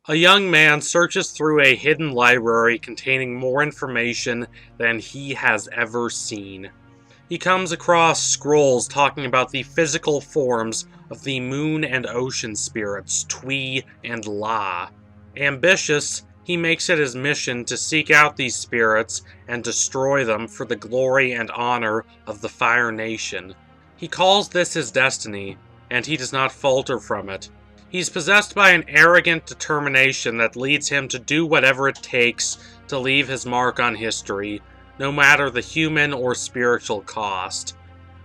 A young man searches through a hidden library containing more information than he has ever seen. He comes across scrolls talking about the physical forms of the moon and ocean spirits, Tui and La. Ambitious, he makes it his mission to seek out these spirits and destroy them for the glory and honor of the Fire Nation. He calls this his destiny, and he does not falter from it. He's possessed by an arrogant determination that leads him to do whatever it takes to leave his mark on history, no matter the human or spiritual cost.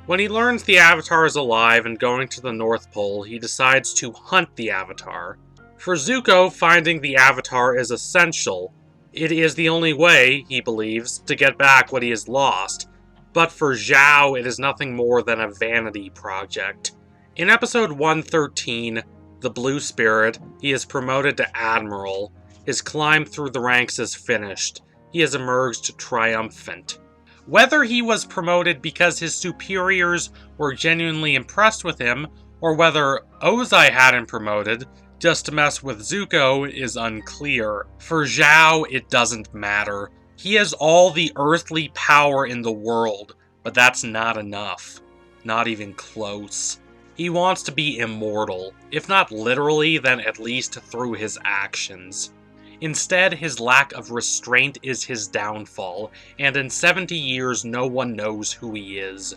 When he learns the Avatar is alive and going to the North Pole, he decides to hunt the Avatar. For Zuko, finding the Avatar is essential. It is the only way, he believes, to get back what he has lost. But for Zhao, it is nothing more than a vanity project. In episode 113, The Blue Spirit, he is promoted to Admiral. His climb through the ranks is finished. He has emerged triumphant. Whether he was promoted because his superiors were genuinely impressed with him, or whether Ozai had him promoted just to mess with Zuko is unclear. For Zhao, it doesn't matter. He has all the earthly power in the world, but that's not enough. Not even close. He wants to be immortal, if not literally, then at least through his actions. Instead, his lack of restraint is his downfall, and in 70 years no one knows who he is.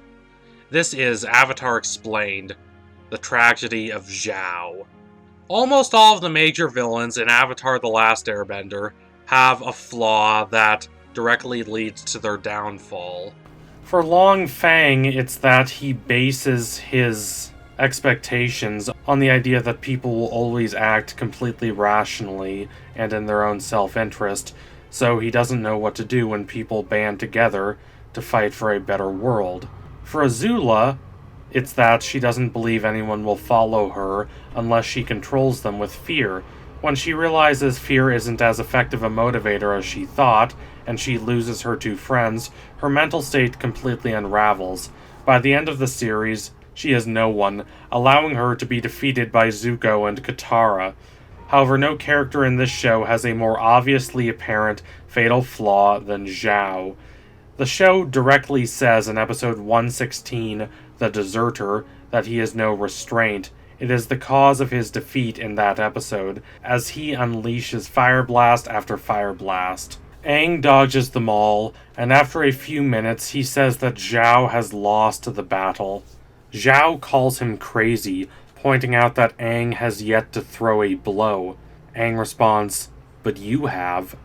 This is Avatar Explained, the tragedy of Zhao. Almost all of the major villains in Avatar The Last Airbender have a flaw that directly leads to their downfall. For Long Fang, it's that he bases his expectations on the idea that people will always act completely rationally and in their own self-interest, so he doesn't know what to do when people band together to fight for a better world. For Azula, it's that she doesn't believe anyone will follow her unless she controls them with fear. When she realizes fear isn't as effective a motivator as she thought, and she loses her two friends, her mental state completely unravels. By the end of the series, she has no one, allowing her to be defeated by Zuko and Katara. However, no character in this show has a more obviously apparent fatal flaw than Zhao. The show directly says in episode 116, The Deserter, that he has no restraint. It is the cause of his defeat in that episode, as he unleashes fire blast after fire blast. Aang dodges them all, and after a few minutes he says that Zhao has lost the battle. Zhao calls him crazy, pointing out that Aang has yet to throw a blow. Aang responds, "But you have."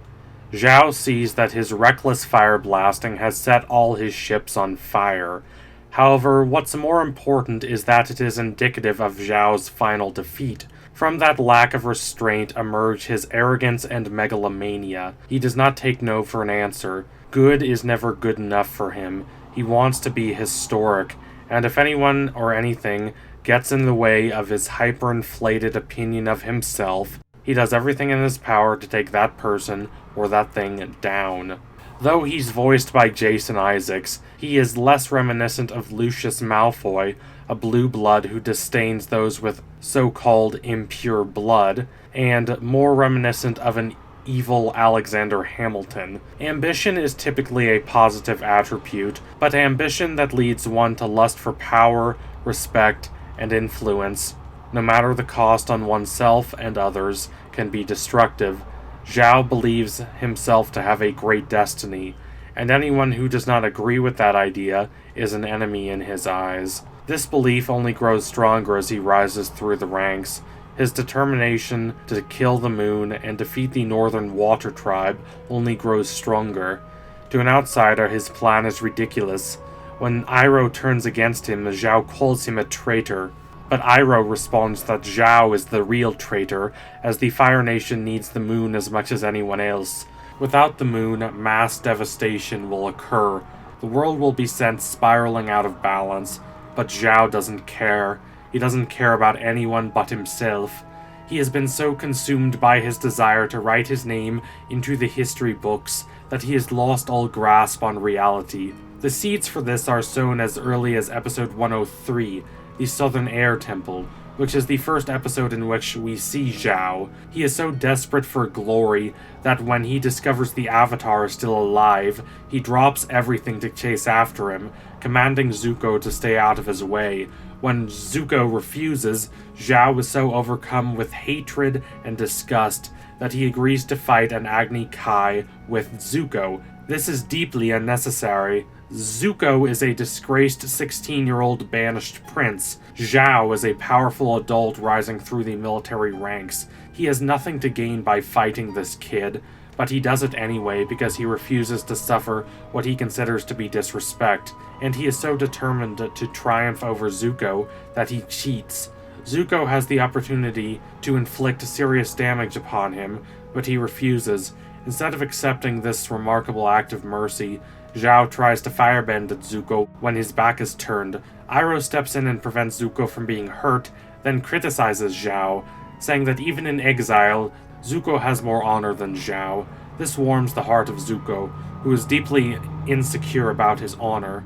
Zhao sees that his reckless fire blasting has set all his ships on fire. However, what's more important is that it is indicative of Zhao's final defeat. From that lack of restraint emerge his arrogance and megalomania. He does not take no for an answer. Good is never good enough for him. He wants to be historic, and if anyone or anything gets in the way of his hyperinflated opinion of himself, he does everything in his power to take that person or that thing down. Though he's voiced by Jason Isaacs, he is less reminiscent of Lucius Malfoy, a blue blood who disdains those with so-called impure blood, and more reminiscent of an evil Alexander Hamilton. Ambition is typically a positive attribute, but ambition that leads one to lust for power, respect, and influence, no matter the cost on oneself and others, can be destructive. Zhao believes himself to have a great destiny, and anyone who does not agree with that idea is an enemy in his eyes. This belief only grows stronger as he rises through the ranks. His determination to kill the moon and defeat the Northern Water Tribe only grows stronger. To an outsider, his plan is ridiculous. When Iroh turns against him, Zhao calls him a traitor. But Iroh responds that Zhao is the real traitor, as the Fire Nation needs the moon as much as anyone else. Without the moon, mass devastation will occur. The world will be sent spiraling out of balance, but Zhao doesn't care. He doesn't care about anyone but himself. He has been so consumed by his desire to write his name into the history books that he has lost all grasp on reality. The seeds for this are sown as early as episode 103, the Southern Air Temple, which is the first episode in which we see Zhao. He is so desperate for glory that when he discovers the Avatar is still alive, he drops everything to chase after him, commanding Zuko to stay out of his way. When Zuko refuses, Zhao is so overcome with hatred and disgust that he agrees to fight an Agni Kai with Zuko. This is deeply unnecessary. Zuko is a disgraced 16-year-old banished prince. Zhao is a powerful adult rising through the military ranks. He has nothing to gain by fighting this kid, but he does it anyway because he refuses to suffer what he considers to be disrespect, and he is so determined to triumph over Zuko that he cheats. Zuko has the opportunity to inflict serious damage upon him, but he refuses. Instead of accepting this remarkable act of mercy, Zhao tries to firebend at Zuko when his back is turned. Iroh steps in and prevents Zuko from being hurt, then criticizes Zhao, saying that even in exile, Zuko has more honor than Zhao. This warms the heart of Zuko, who is deeply insecure about his honor.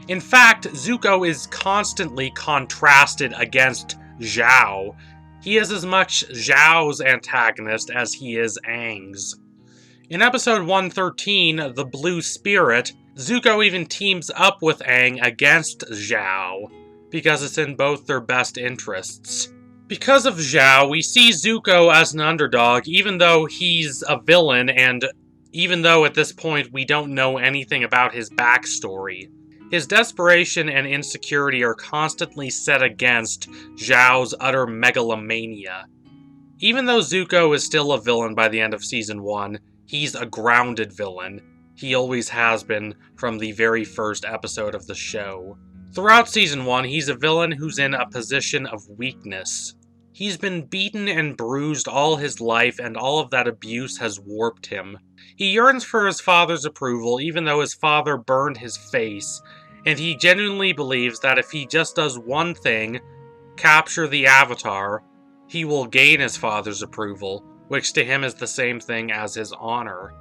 In fact, Zuko is constantly contrasted against Zhao. He is as much Zhao's antagonist as he is Aang's. In episode 113, The Blue Spirit, Zuko even teams up with Aang against Zhao, because it's in both their best interests. Because of Zhao, we see Zuko as an underdog, even though he's a villain, and even though at this point we don't know anything about his backstory. His desperation and insecurity are constantly set against Zhao's utter megalomania. Even though Zuko is still a villain by the end of Season 1, he's a grounded villain. He always has been from the very first episode of the show. Throughout Season 1, he's a villain who's in a position of weakness. He's been beaten and bruised all his life, and all of that abuse has warped him. He yearns for his father's approval, even though his father burned his face, and he genuinely believes that if he just does one thing, capture the Avatar, he will gain his father's approval, which to him is the same thing as his honor.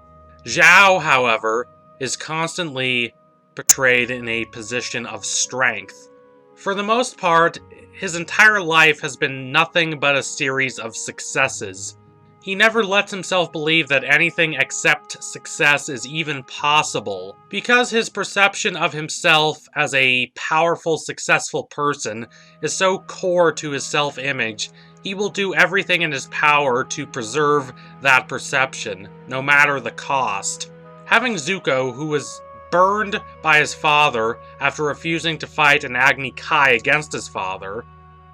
Zhao, however, is constantly portrayed in a position of strength. For the most part, his entire life has been nothing but a series of successes. He never lets himself believe that anything except success is even possible. Because his perception of himself as a powerful, successful person is so core to his self-image, he will do everything in his power to preserve that perception, no matter the cost. Having Zuko, who was burned by his father after refusing to fight an Agni Kai against his father,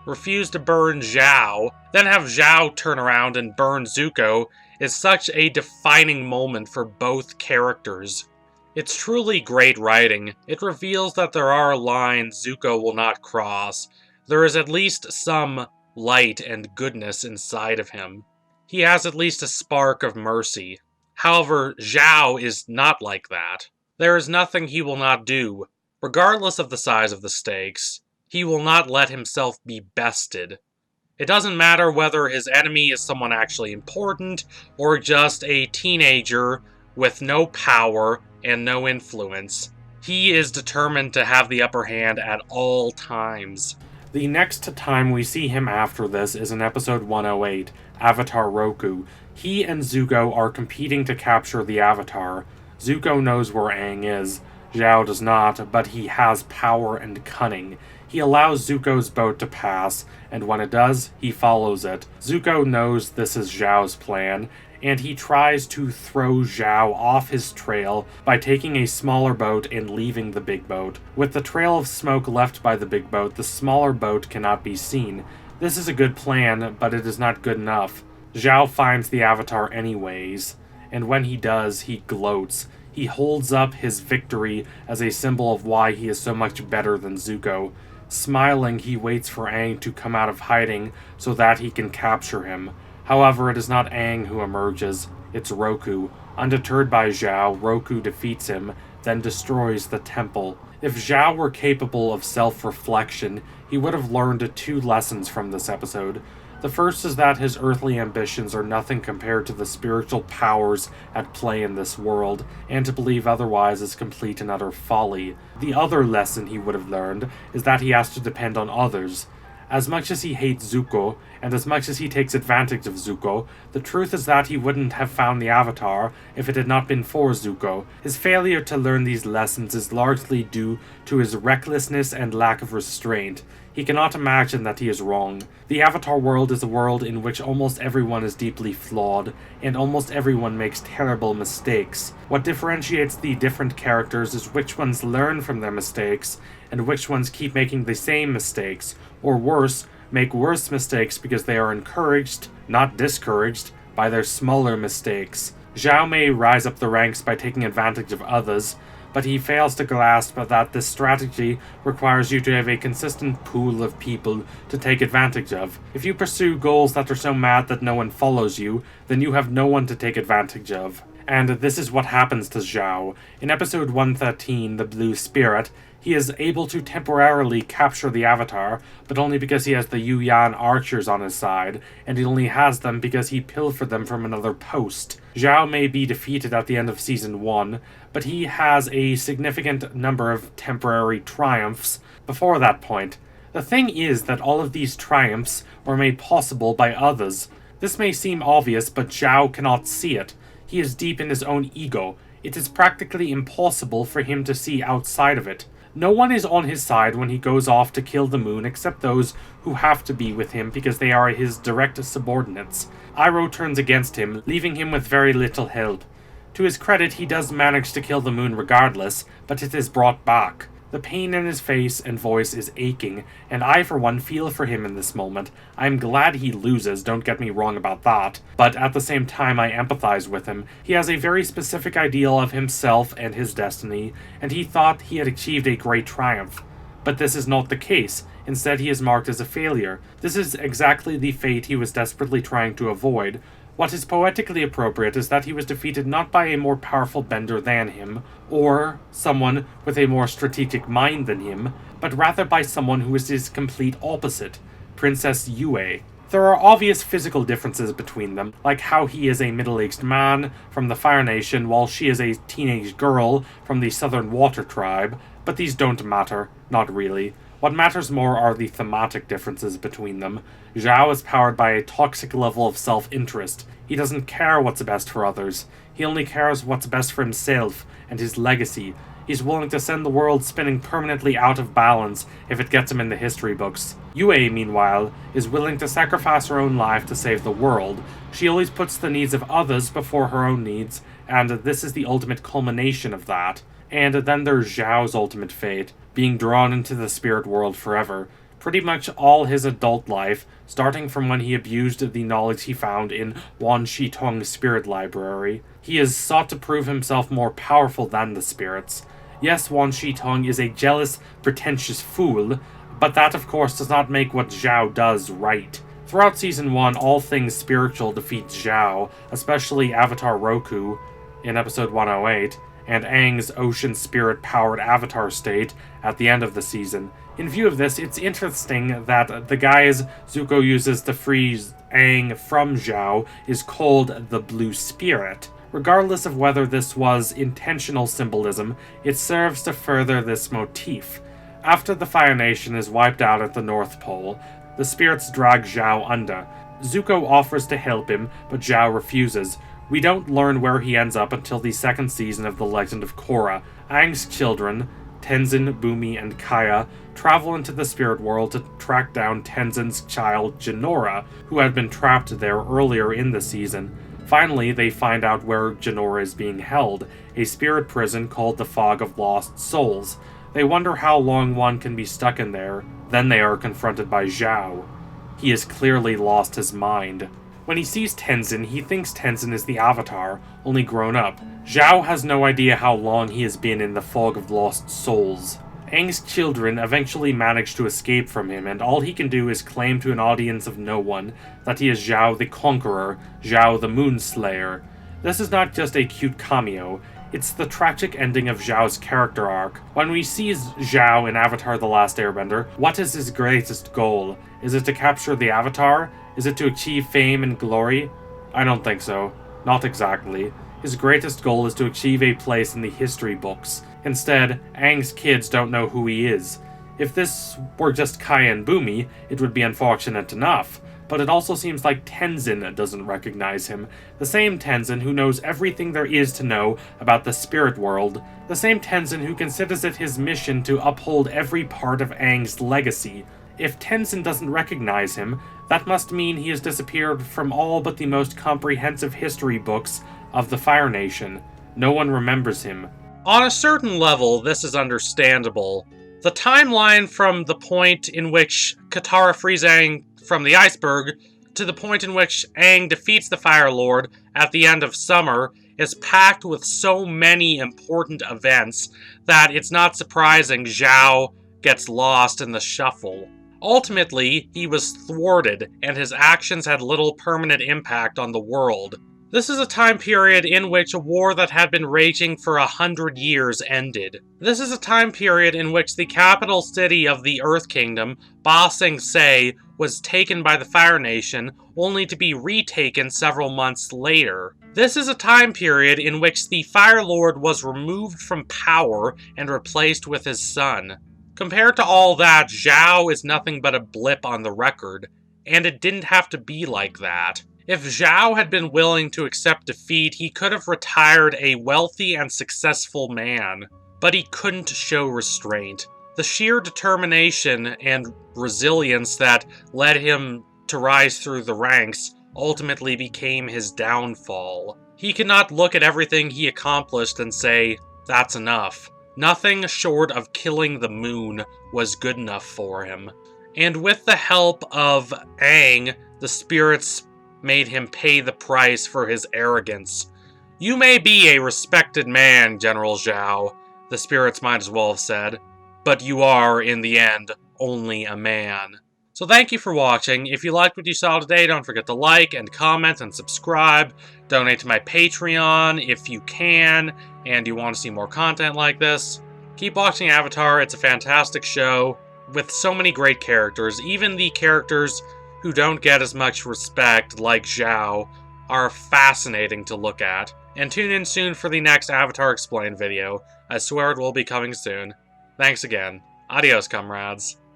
refuse to burn Zhao, then have Zhao turn around and burn Zuko is such a defining moment for both characters. It's truly great writing. It reveals that there are lines Zuko will not cross. There is at least some light and goodness inside of him. He has at least a spark of mercy. However, Zhao is not like that. There is nothing he will not do. Regardless of the size of the stakes, he will not let himself be bested. It doesn't matter whether his enemy is someone actually important, or just a teenager with no power and no influence. He is determined to have the upper hand at all times. The next time we see him after this is in episode 108, Avatar Roku. He and Zuko are competing to capture the Avatar. Zuko knows where Aang is. Zhao does not, but he has power and cunning. He allows Zuko's boat to pass, and when it does, he follows it. Zuko knows this is Zhao's plan, and he tries to throw Zhao off his trail by taking a smaller boat and leaving the big boat. With the trail of smoke left by the big boat, the smaller boat cannot be seen. This is a good plan, but it is not good enough. Zhao finds the Avatar anyways, and when he does, he gloats. He holds up his victory as a symbol of why he is so much better than Zuko. Smiling, he waits for Aang to come out of hiding so that he can capture him. However, it is not Aang who emerges, it's Roku. Undeterred by Zhao, Roku defeats him, then destroys the temple. If Zhao were capable of self-reflection, he would have learned 2 lessons from this episode. The first is that his earthly ambitions are nothing compared to the spiritual powers at play in this world, and to believe otherwise is complete and utter folly. The other lesson he would have learned is that he has to depend on others. As much as he hates Zuko, and as much as he takes advantage of Zuko, the truth is that he wouldn't have found the Avatar if it had not been for Zuko. His failure to learn these lessons is largely due to his recklessness and lack of restraint. He cannot imagine that he is wrong. The Avatar world is a world in which almost everyone is deeply flawed, and almost everyone makes terrible mistakes. What differentiates the different characters is which ones learn from their mistakes, and which ones keep making the same mistakes, or worse, make worse mistakes because they are encouraged, not discouraged, by their smaller mistakes. Zhao may rise up the ranks by taking advantage of others, but he fails to grasp that this strategy requires you to have a consistent pool of people to take advantage of. If you pursue goals that are so mad that no one follows you, then you have no one to take advantage of. And this is what happens to Zhao. In episode 113, The Blue Spirit, he is able to temporarily capture the Avatar, but only because he has the Yuyan archers on his side, and he only has them because he pilfered them from another post. Zhao may be defeated at the end of Season 1, but he has a significant number of temporary triumphs before that point. The thing is that all of these triumphs were made possible by others. This may seem obvious, but Zhao cannot see it. He is deep in his own ego. It is practically impossible for him to see outside of it. No one is on his side when he goes off to kill the moon except those who have to be with him because they are his direct subordinates. Iroh turns against him, leaving him with very little help. To his credit, he does manage to kill the moon regardless, but it is brought back. The pain in his face and voice is aching, and I for one feel for him in this moment. I'm glad he loses, don't get me wrong about that, but at the same time I empathize with him. He has a very specific ideal of himself and his destiny, and he thought he had achieved a great triumph. But this is not the case. Instead, he is marked as a failure. This is exactly the fate he was desperately trying to avoid. What is poetically appropriate is that he was defeated not by a more powerful bender than him, or someone with a more strategic mind than him, but rather by someone who is his complete opposite, Princess Yue. There are obvious physical differences between them, like how he is a middle-aged man from the Fire Nation while she is a teenage girl from the Southern Water Tribe, but these don't matter, not really. What matters more are the thematic differences between them. Zhao is powered by a toxic level of self-interest. He doesn't care what's best for others. He only cares what's best for himself and his legacy. He's willing to send the world spinning permanently out of balance if it gets him in the history books. Yue, meanwhile, is willing to sacrifice her own life to save the world. She always puts the needs of others before her own needs, and this is the ultimate culmination of that. And then there's Zhao's ultimate fate, being drawn into the spirit world forever. Pretty much all his adult life, starting from when he abused the knowledge he found in Wan Shi Tong's spirit library. He has sought to prove himself more powerful than the spirits. Yes, Wan Shi Tong is a jealous, pretentious fool, but that of course does not make what Zhao does right. Throughout Season 1, all things spiritual defeat Zhao, especially Avatar Roku in episode 108, and Aang's ocean spirit-powered avatar state at the end of the season. In view of this, it's interesting that the guise Zuko uses to freeze Aang from Zhao is called the Blue Spirit. Regardless of whether this was intentional symbolism, it serves to further this motif. After the Fire Nation is wiped out at the North Pole, the spirits drag Zhao under. Zuko offers to help him, but Zhao refuses. We don't learn where he ends up until the second season of The Legend of Korra. Aang's children, Tenzin, Bumi, and Kaya, travel into the spirit world to track down Tenzin's child, Jinora, who had been trapped there earlier in the season. Finally, they find out where Jinora is being held, a spirit prison called the Fog of Lost Souls. They wonder how long one can be stuck in there. Then they are confronted by Zhao. He has clearly lost his mind. When he sees Tenzin, he thinks Tenzin is the Avatar, only grown up. Zhao has no idea how long he has been in the Fog of Lost Souls. Aang's children eventually manage to escape from him, and all he can do is claim to an audience of no one that he is Zhao the Conqueror, Zhao the Moonslayer. This is not just a cute cameo, it's the tragic ending of Zhao's character arc. When we see Zhao in Avatar The Last Airbender, what is his greatest goal? Is it to capture the Avatar? Is it to achieve fame and glory? I don't think so. Not exactly. His greatest goal is to achieve a place in the history books. Instead, Aang's kids don't know who he is. If this were just Kai and Bumi, it would be unfortunate enough, but it also seems like Tenzin doesn't recognize him. The same Tenzin who knows everything there is to know about the spirit world. The same Tenzin who considers it his mission to uphold every part of Aang's legacy. If Tenzin doesn't recognize him, that must mean he has disappeared from all but the most comprehensive history books of the Fire Nation. No one remembers him. On a certain level, this is understandable. The timeline from the point in which Katara frees Aang from the iceberg to the point in which Aang defeats the Fire Lord at the end of summer is packed with so many important events that it's not surprising Zhao gets lost in the shuffle. Ultimately, he was thwarted, and his actions had little permanent impact on the world. This is a time period in which a war that had been raging for 100 years ended. This is a time period in which the capital city of the Earth Kingdom, Ba Sing Se, was taken by the Fire Nation, only to be retaken several months later. This is a time period in which the Fire Lord was removed from power and replaced with his son. Compared to all that, Zhao is nothing but a blip on the record, and it didn't have to be like that. If Zhao had been willing to accept defeat, he could have retired a wealthy and successful man. But he couldn't show restraint. The sheer determination and resilience that led him to rise through the ranks ultimately became his downfall. He could not look at everything he accomplished and say, "That's enough." Nothing short of killing the moon was good enough for him. And with the help of Aang, the spirits made him pay the price for his arrogance. "You may be a respected man, General Zhao," the spirits might as well have said, "but you are, in the end, only a man." So thank you for watching. If you liked what you saw today, don't forget to like and comment and subscribe. Donate to my Patreon if you can, and you want to see more content like this. Keep watching Avatar. It's a fantastic show with so many great characters. Even the characters who don't get as much respect, like Zhao, are fascinating to look at. And tune in soon for the next Avatar Explained video. I swear it will be coming soon. Thanks again. Adios, comrades.